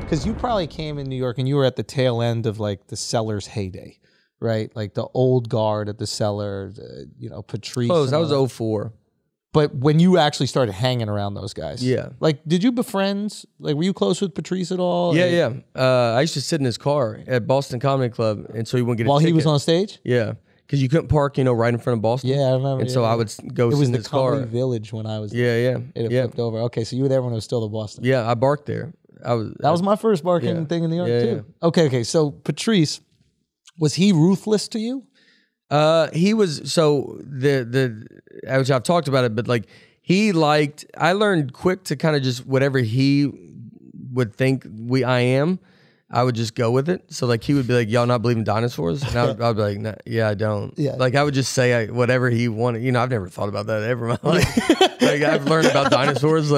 because you probably came in New York and you were at the tail end of like the Cellar's heyday, right? Like the old guard at the Cellar, Patrice. Close. That was 04. But when you actually started hanging around those guys, Yeah. Like, did you befriend? Like, were you close with Patrice at all? Yeah. I used to sit in his car at Boston Comedy Club, and so he wouldn't get a While ticket. he was on stage. Yeah, because you couldn't park, right in front of Boston. Yeah, I remember. And so I would go It sit was in the his car. Comedy Village when I was. Yeah. It flipped over. Okay, so you were there when it was still the Boston. Yeah, I barked there. That was my first barking thing in New York too. Yeah. Okay. So Patrice, was he ruthless to you? He was, so which I've talked about it, but like I learned quick to kind of just whatever he would think I am, I would just go with it. So like he would be like, y'all not believe in dinosaurs? And I'd be like, nah, yeah, I don't. Yeah. Like I would just say whatever he wanted. I've never thought about that ever in my life. Like I've learned about dinosaurs,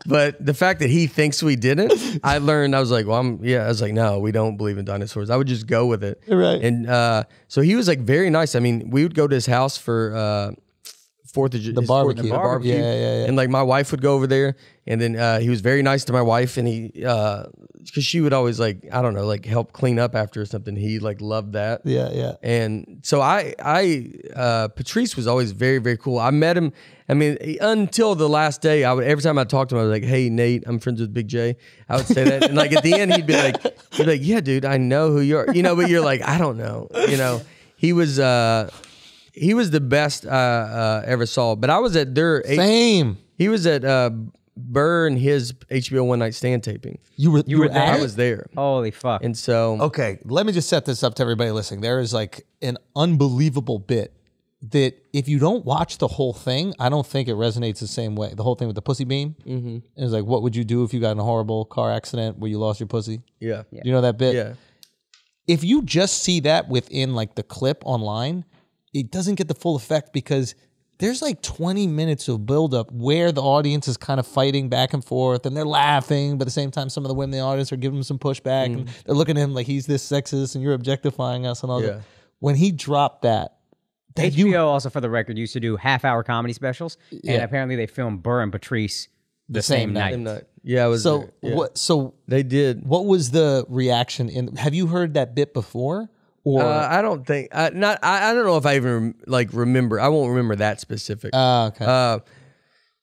but the fact that he thinks we didn't, I was like, I was like, no, we don't believe in dinosaurs. I would just go with it. Right. And so he was like very nice. I mean, we would go to his house for The barbecue. Yeah. And like my wife would go over there, and then he was very nice to my wife, and he because she would always like, I don't know, like help clean up after or something. He like loved that. Yeah. And so Patrice was always very, very cool. I met him. I mean, until the last day, every time I talked to him, I was like, "Hey, Nate, I'm friends with Big J." I would say that, and like at the end, he'd be like, "Yeah, dude, I know who you are," but you're like, "I don't know," He was the best I ever saw. But I was at Same. He was at Burr and his HBO One Night Stand taping. You were there? I was there. Holy fuck. And so Okay, let me just set this up to everybody listening. There is like an unbelievable bit that if you don't watch the whole thing, I don't think it resonates the same way. The whole thing with the pussy beam. Mm-hmm. It was like, what would you do if you got in a horrible car accident where you lost your pussy? yeah. You know that bit? Yeah. If you just see that within like the clip online, it doesn't get the full effect because there's like 20 minutes of buildup where the audience is kind of fighting back and forth and they're laughing, but at the same time, some of the women in the audience are giving him some pushback and they're looking at him like he's this sexist and you're objectifying us and all that. When he dropped that HBO also, for the record, used to do half-hour comedy specials, and apparently they filmed Burr and Patrice the same night. Same night. Yeah, I was so there. Yeah. what? So They did. what was the reaction? Have you heard that bit before? Or I don't think I don't know if I even like remember. I won't remember that specific. okay.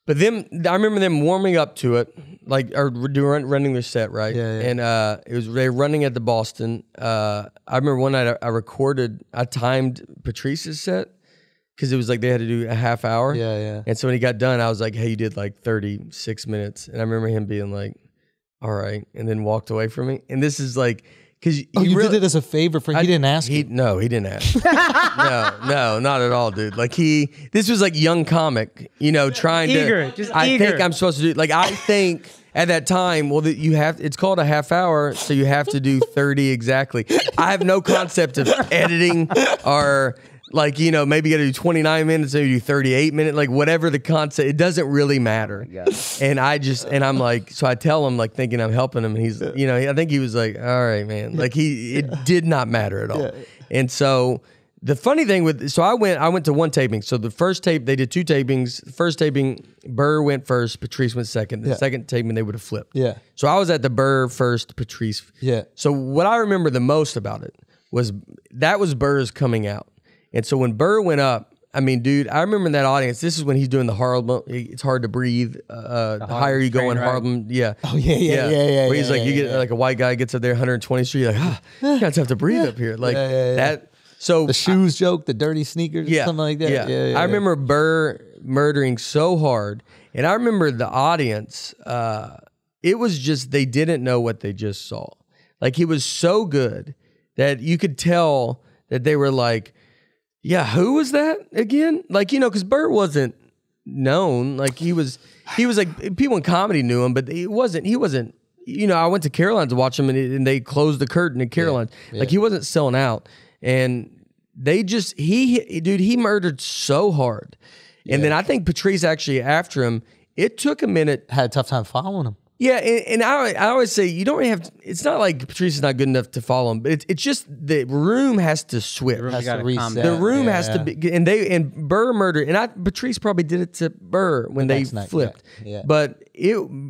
But I remember them warming up to it, like or running their set, right? Yeah. And they were running at the Boston. I remember one night I timed Patrice's set because it was like they had to do a half hour. Yeah. And so when he got done, I was like, "Hey, you did like 36 minutes," and I remember him being like, "All right," and then walked away from me. And this is like. Because you did it as a favor for he didn't ask you. No, he didn't ask. no, not at all, dude. Like this was like young comic, trying eager, to. just I eager. think I'm supposed to do. Like I think at that time, well, it's called a half hour, so you have to do 30 exactly. I have no concept of editing or. Like, maybe you got to do 29 minutes, maybe do 38 minutes, like whatever the concept, it doesn't really matter. And I'm like, so I tell him, like, thinking I'm helping him. And he's, I think he was like, all right, man. Like, it did not matter at all. Yeah. And so the funny thing so I went to one taping. So the first tape, they did two tapings. The first taping, Burr went first, Patrice went second. The second taping, they would have flipped. Yeah. So I was at the Burr first, Patrice. Yeah. So what I remember the most about it was Burr's coming out. And so when Burr went up, I mean, dude, I remember in that audience, this is when he's doing the Harlem, it's hard to breathe. The higher you go in Harlem, yeah. Oh, yeah. Where he's like, you get like a white guy gets up there 120th Street, you're like, it's tough to breathe up here. Like that. So the shoes joke, the dirty sneakers, something like that. Yeah. I remember Burr murdering so hard. And I remember the audience, it was just, they didn't know what they just saw. Like he was so good that you could tell that they were like, yeah, who was that again? Like, because Burr wasn't known. Like he was like, people in comedy knew him, but he wasn't, I went to Caroline's to watch him and they closed the curtain at Caroline's. Yeah. Like he wasn't selling out. And they just, he murdered so hard. And then I think Patrice actually after him, it took a minute. Had a tough time following him. Yeah, and I always say you don't really have. It's not like Patrice is not good enough to follow him, but it's just the room has to switch. room Has to gotta calm reset. down. The room Yeah, has to yeah. be, and Burr murdered, and Patrice probably did it to Burr when they next night, flipped. yeah. But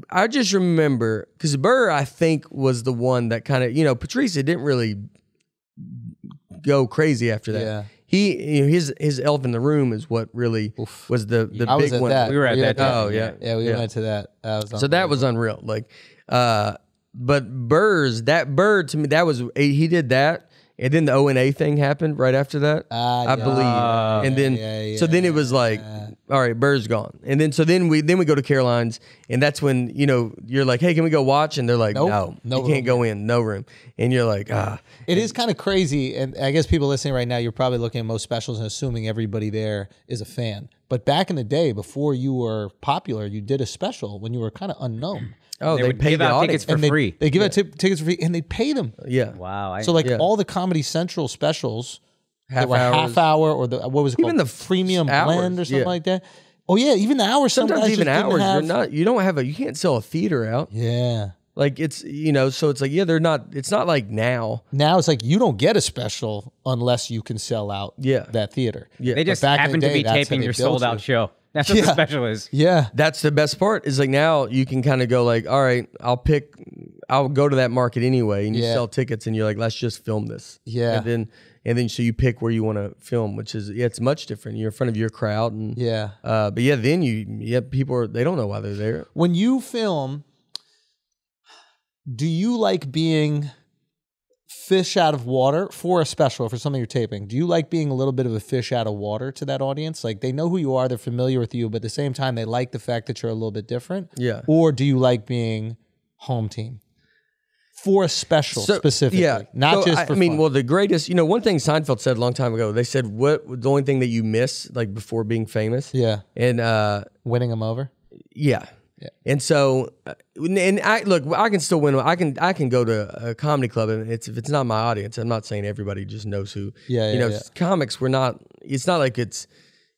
I just remember because Burr, I think, was the one that kind of, Patrice, it didn't really go crazy after that. Yeah. His elf in the room is what really was the I was big at one. that. We were at that. Oh, too. yeah. Yeah, we went to that. So that was unreal. But Burr to me, that was he did that, and then the O&A thing happened right after that. I believe, and then so then it was like, all right, Burr's gone, and then we go to Caroline's, and that's when you're like, hey, can we go watch? And they're like, Nope. no, No you can't room. go in, no room, and you're like, It is kind of crazy, and I guess people listening right now, you're probably looking at most specials and assuming everybody there is a fan. But back in the day, before you were popular, you did a special when you were kind of unknown. oh, They they would paid give the out audience. tickets for And free. They give out tickets for free, and they pay them. Yeah, Wow. So like Yeah. all the Comedy Central specials that Half were hours. half hour or what was it Even called? the Premium hours, blend or something yeah. like that. Oh yeah, even the hours. Some sometimes guys even just didn't hours. have- You can't sell a theater out. Yeah. Like it's so it's like they're not. It's not like now. Now it's like you don't get a special unless you can sell out Yeah. that theater. Yeah. They just back in the happen to day, be that's how taping they your built sold out you. show. That's what the Yeah. special is. Yeah. That's the best part is like now you can kind of go like, all right, I'll go to that market anyway, and you Yeah. sell tickets, and you're like, let's just film this. Yeah. And then so you pick where you want to film, which is it's much different. You're in front of your crowd, and Yeah. but then people they don't know why they're there. When you film, do you like being fish out of water for a special, for something you're taping? Do you like being a little bit of a fish out of water to that audience? Like they know who you are, they're familiar with you, but at the same time, they like the fact that you're a little bit different? Yeah. Or do you like being home team? For a special specifically, not So, just for fun. well, the greatest, one thing Seinfeld said a long time ago, they said, what the only thing that you miss, like before being famous? Yeah. And, Winning them over? yeah. And so, and I can still win. I can go to a comedy club, and if it's not my audience, I'm not saying everybody just knows who. Yeah. Comics, we're not. It's not like it's,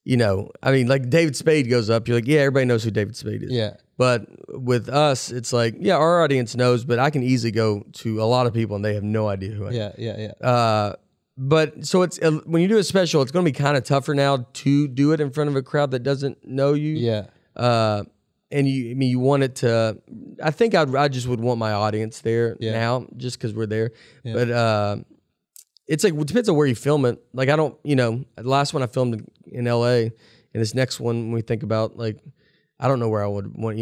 I mean, like David Spade goes up, you're like, yeah, everybody knows who David Spade is. Yeah. But with us, it's like, yeah, our audience knows, but I can easily go to a lot of people and they have no idea who I am. Yeah. But so it's when you do a special, it's going to be kind of tougher now to do it in front of a crowd that doesn't know you. Yeah. And you want it to. I think I just would want my audience there now, just because we're there. Yeah. But it's like it depends on where you film it. Like I don't, the last one I filmed in L.A. and this next one, when we think about like, I don't know where I would want,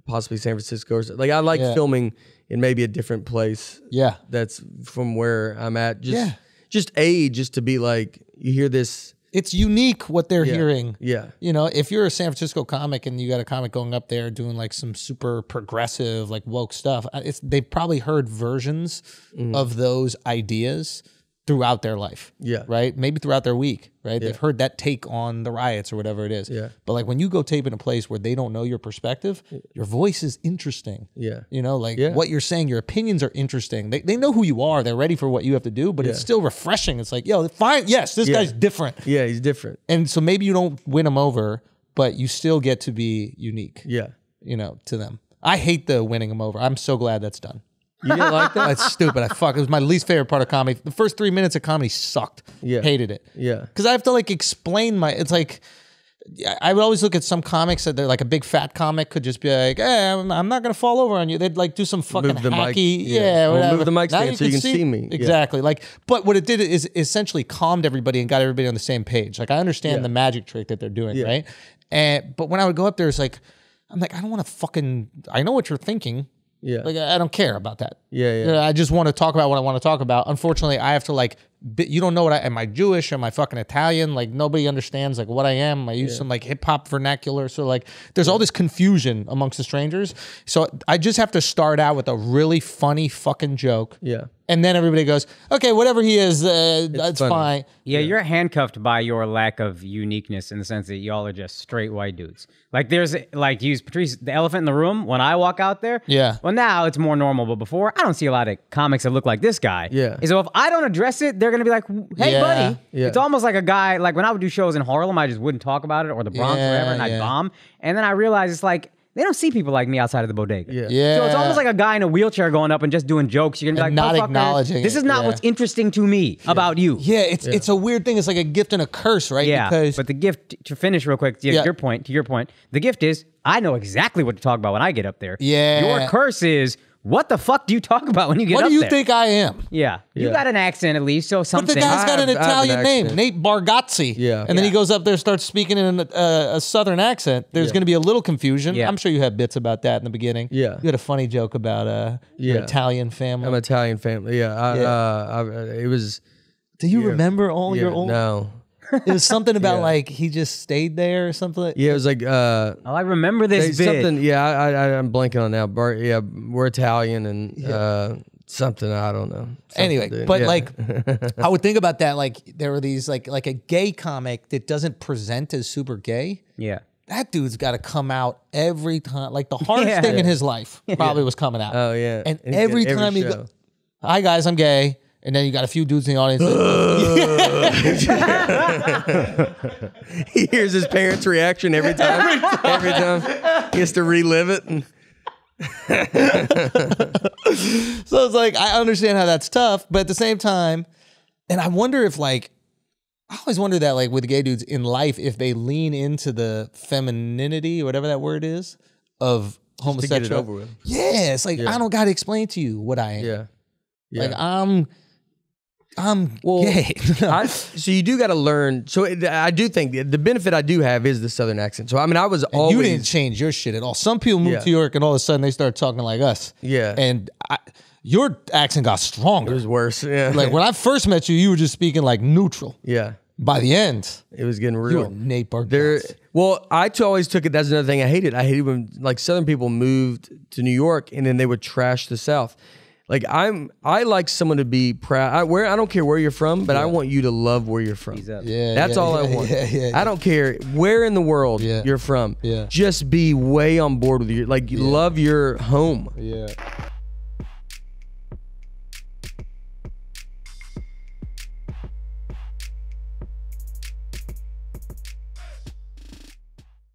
possibly San Francisco or like I like filming in maybe a different place. Yeah. That's from where I'm at. Yeah. Just to be like you hear this. It's unique what they're hearing. Yeah. If you're a San Francisco comic and you got a comic going up there doing like some super progressive, like woke stuff, they've probably heard versions of those ideas throughout their life. Yeah. Right? Maybe throughout their week, right? They've heard that take on the riots or whatever it is. Yeah. But like when you go tape in a place where they don't know your perspective, your voice is interesting. Yeah. What you're saying, your opinions are interesting. They know who you are. They're ready for what you have to do, but it's still refreshing. It's like, yo, fine. Yes, this guy's different. Yeah, he's different. And so maybe you don't win them over, but you still get to be unique, Yeah. to them. I hate the winning them over. I'm so glad that's done. You didn't like that? That's stupid. It was my least favorite part of comedy. The first 3 minutes of comedy sucked. Yeah. Hated it. Yeah. Because I have to like explain it's like, I would always look at some comics that they're like a big fat comic could just be like, hey, I'm not going to fall over on you. They'd like do some fucking Move the mic. hacky. Yeah. Or whatever. move the mic Now stand so you can see me. Yeah. Exactly. Like, but what it did is essentially calmed everybody and got everybody on the same page. Like I understand the magic trick that they're doing, right? But when I would go up there, it's like, I'm like, I don't want to I know what you're thinking. Yeah. Like I don't care about that. Yeah. I just want to talk about what I want to talk about. Unfortunately, I have to like. You don't know am I Jewish? Am I fucking Italian? Like nobody understands like what I am. I use some like hip hop vernacular. So like there's all this confusion amongst the strangers. So I just have to start out with a really funny fucking joke. Yeah. And then everybody goes, okay, whatever he is, that's funny. fine. Yeah, you're handcuffed by your lack of uniqueness in the sense that y'all are just straight white dudes. Like there's like use Patrice, the elephant in the room. When I walk out there, Yeah. Well, now it's more normal, but before I don't see a lot of comics that look like this guy. Yeah. And so if I don't address it, they're gonna be like, "Hey, Yeah. buddy." Yeah. It's almost like a guy. Like when I would do shows in Harlem, I just wouldn't talk about it or the Bronx or Yeah, whatever, and I'd yeah. bomb. And then I realized it's like They don't see people like me outside of the bodega. Yeah. Yeah. So it's almost like a guy in a wheelchair going up and just doing jokes. You're gonna be And like, not "Motherfucker, acknowledging this it, is not yeah. what's interesting to me about you." Yeah, it's a weird thing. It's like a gift and a curse, right? Yeah, Because but the gift, to finish real quick, to your point, the gift is I know exactly what to talk about when I get up there. Yeah. Your curse is what the fuck do you talk about when you get what up do you there? think I am? Yeah. You Yeah. got an accent at least, so But something. the guy's got an I have an Italian name, accent. Nate Bargatze. Yeah. And then he goes up there, starts speaking in a Southern accent. There's going to be a little confusion. Yeah. I'm sure you had bits about that in the beginning. Yeah. You had a funny joke about your Yeah. Italian family. I'm Italian family. Yeah. It was. do you remember all Yeah, your old? no. It was something about Yeah. like he just stayed there or something. Like, Yeah, it was like Oh, I remember this bit. something. Yeah, I'm blanking on now. Yeah, we're Italian and something I don't know. Anyway, Something, but yeah. like I would think about that. Like there were these like a gay comic that doesn't present as super gay. Yeah. That dude's got to come out every time. Like the hardest Yeah. thing in his life probably was coming out. Oh yeah, And he's every got time he show. go, hi guys, I'm gay. And then you got a few dudes in the audience. He hears his parents' reaction every time. Every time he has to relive it. And So it's like, I understand how that's tough, but at the same time, and I wonder if like, I always wonder that like with gay dudes in life, if they lean into the femininity or whatever that word is of to homosexual. get it over with. Yeah, it's like, I don't got to explain to you what I am. Yeah, yeah. Like I'm gay. So you do got to learn. So I do think the benefit I do have is the Southern accent. So I mean, I was always. You didn't change your shit at all. Some people move Yeah. to New York and all of a sudden they start talking like us. Yeah. And your accent got stronger. It was worse. Yeah. Like when I first met you, you were just speaking like neutral. yeah. By the end, It was getting you real. were Nate There, Bargatze. well, always took it. That's another thing I hated. I hated when like Southern people moved to New York and then they would trash the South. Like I like someone to be proud. I don't care where you're from, but I want you to love where you're from. Yeah, That's yeah, all I yeah, want. yeah. I don't care where in the world Yeah. you're from. Yeah. Just be way on board with you. Like love your home. Yeah.